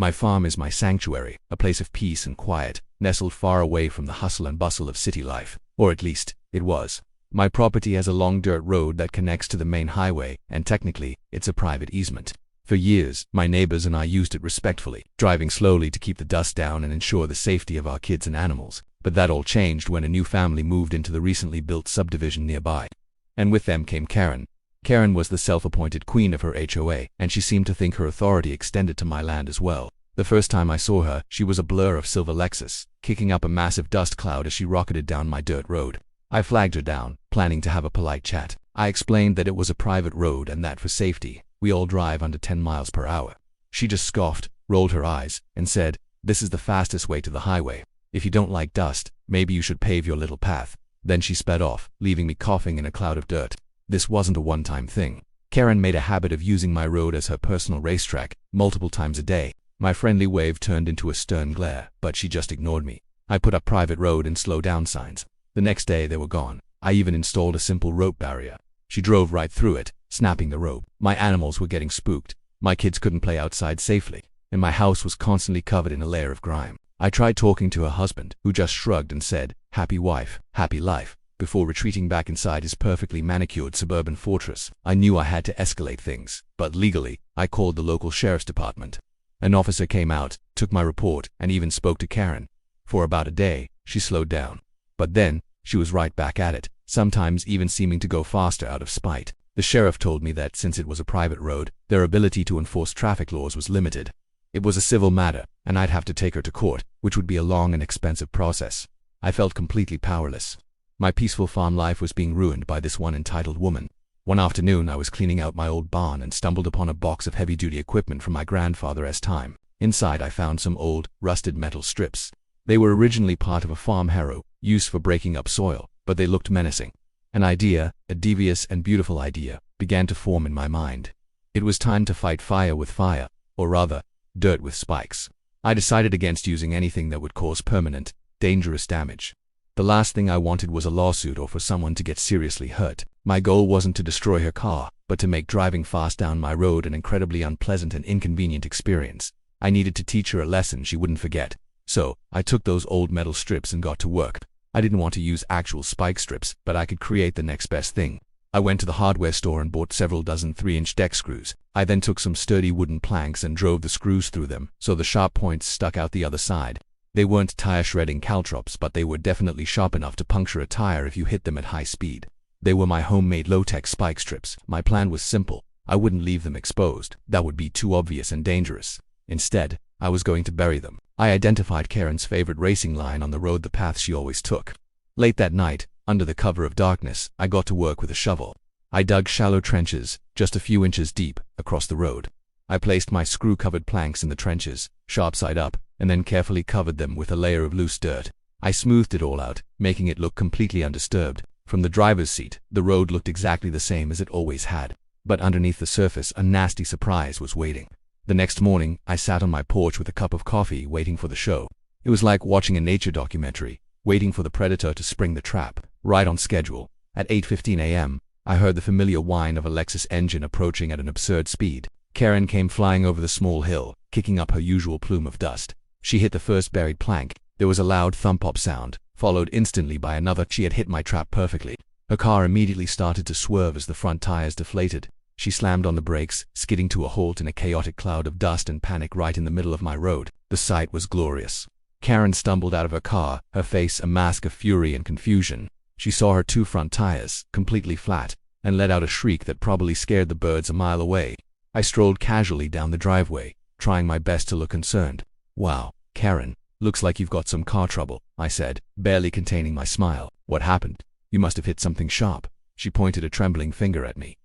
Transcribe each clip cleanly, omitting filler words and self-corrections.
My farm is my sanctuary, a place of peace and quiet, nestled far away from the hustle and bustle of city life. Or at least, it was. My property has a long dirt road that connects to the main highway, and technically, it's a private easement. For years, my neighbors and I used it respectfully, driving slowly to keep the dust down and ensure the safety of our kids and animals. But that all changed when a new family moved into the recently built subdivision nearby. And with them came Karen. Karen was the self-appointed queen of her HOA, and she seemed to think her authority extended to my land as well. The first time I saw her, she was a blur of silver Lexus, kicking up a massive dust cloud as she rocketed down my dirt road. I flagged her down, planning to have a polite chat. I explained that it was a private road and that for safety, we all drive under 10 miles per hour. She just scoffed, rolled her eyes, and said, "This is the fastest way to the highway. If you don't like dust, maybe you should pave your little path." Then she sped off, leaving me coughing in a cloud of dirt. This wasn't a one-time thing. Karen made a habit of using my road as her personal racetrack, multiple times a day. My friendly wave turned into a stern glare, but she just ignored me. I put up private road and slow down signs. The next day they were gone. I even installed a simple rope barrier. She drove right through it, snapping the rope. My animals were getting spooked. My kids couldn't play outside safely, and my house was constantly covered in a layer of grime. I tried talking to her husband, who just shrugged and said, "Happy wife, happy life," before retreating back inside his perfectly manicured suburban fortress. I knew I had to escalate things, but legally, I called the local sheriff's department. An officer came out, took my report, and even spoke to Karen. For about a day, she slowed down. But then, she was right back at it, sometimes even seeming to go faster out of spite. The sheriff told me that since it was a private road, their ability to enforce traffic laws was limited. It was a civil matter, and I'd have to take her to court, which would be a long and expensive process. I felt completely powerless. My peaceful farm life was being ruined by this one entitled woman. One afternoon I was cleaning out my old barn and stumbled upon a box of heavy-duty equipment from my grandfather's time. Inside I found some old, rusted metal strips. They were originally part of a farm harrow, used for breaking up soil, but they looked menacing. An idea, a devious and beautiful idea, began to form in my mind. It was time to fight fire with fire, or rather, dirt with spikes. I decided against using anything that would cause permanent, dangerous damage. The last thing I wanted was a lawsuit or for someone to get seriously hurt. My goal wasn't to destroy her car, but to make driving fast down my road an incredibly unpleasant and inconvenient experience. I needed to teach her a lesson she wouldn't forget. So, I took those old metal strips and got to work. I didn't want to use actual spike strips, but I could create the next best thing. I went to the hardware store and bought several dozen 3-inch deck screws. I then took some sturdy wooden planks and drove the screws through them, so the sharp points stuck out the other side. They weren't tire-shredding caltrops, but they were definitely sharp enough to puncture a tire if you hit them at high speed. They were my homemade low-tech spike strips. My plan was simple. I wouldn't leave them exposed. That would be too obvious and dangerous. Instead, I was going to bury them. I identified Karen's favorite racing line on the road, the path she always took. Late that night, under the cover of darkness, I got to work with a shovel. I dug shallow trenches, just a few inches deep, across the road. I placed my screw-covered planks in the trenches, sharp side up, and then carefully covered them with a layer of loose dirt. I smoothed it all out, making it look completely undisturbed. From the driver's seat, the road looked exactly the same as it always had. But underneath the surface, a nasty surprise was waiting. The next morning, I sat on my porch with a cup of coffee, waiting for the show. It was like watching a nature documentary, waiting for the predator to spring the trap, right on schedule. At 8:15 a.m., I heard the familiar whine of a Lexus engine approaching at an absurd speed. Karen came flying over the small hill, kicking up her usual plume of dust. She hit the first buried plank. There was a loud thump-pop sound, followed instantly by another. She had hit my trap perfectly. Her car immediately started to swerve as the front tires deflated. She slammed on the brakes, skidding to a halt in a chaotic cloud of dust and panic right in the middle of my road. The sight was glorious. Karen stumbled out of her car, her face a mask of fury and confusion. She saw her two front tires, completely flat, and let out a shriek that probably scared the birds a mile away. I strolled casually down the driveway, trying my best to look concerned. "Wow, Karen, looks like you've got some car trouble," I said, barely containing my smile. "What happened? You must have hit something sharp." She pointed a trembling finger at me.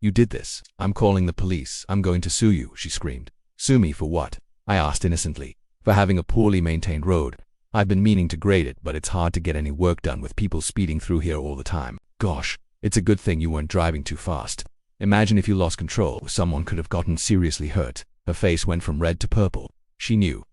You did this. I'm calling the police. I'm going to sue you," she screamed. "Sue me for what?" I asked innocently. "For having a poorly maintained road. I've been meaning to grade it, but it's hard to get any work done with people speeding through here all the time. Gosh, it's a good thing you weren't driving too fast. Imagine if you lost control. Someone could have gotten seriously hurt." Her face went from red to purple. She knew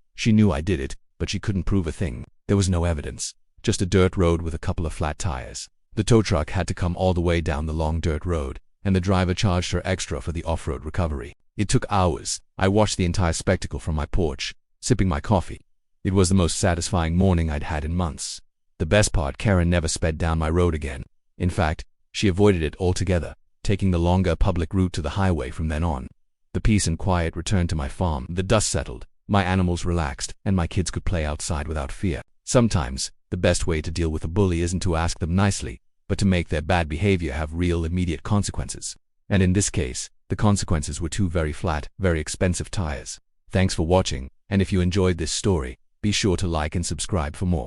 I did it, but she couldn't prove a thing. There was no evidence. Just a dirt road with a couple of flat tires. The tow truck had to come all the way down the long dirt road, and the driver charged her extra for the off-road recovery. It took hours. I watched the entire spectacle from my porch, sipping my coffee. It was the most satisfying morning I'd had in months. The best part, Karen never sped down my road again. In fact, she avoided it altogether, taking the longer public route to the highway from then on. The peace and quiet returned to my farm. The dust settled, my animals relaxed, and my kids could play outside without fear. Sometimes, the best way to deal with a bully isn't to ask them nicely, but to make their bad behavior have real immediate consequences. And in this case, the consequences were two very flat, very expensive tires. Thanks for watching, and if you enjoyed this story, be sure to like and subscribe for more.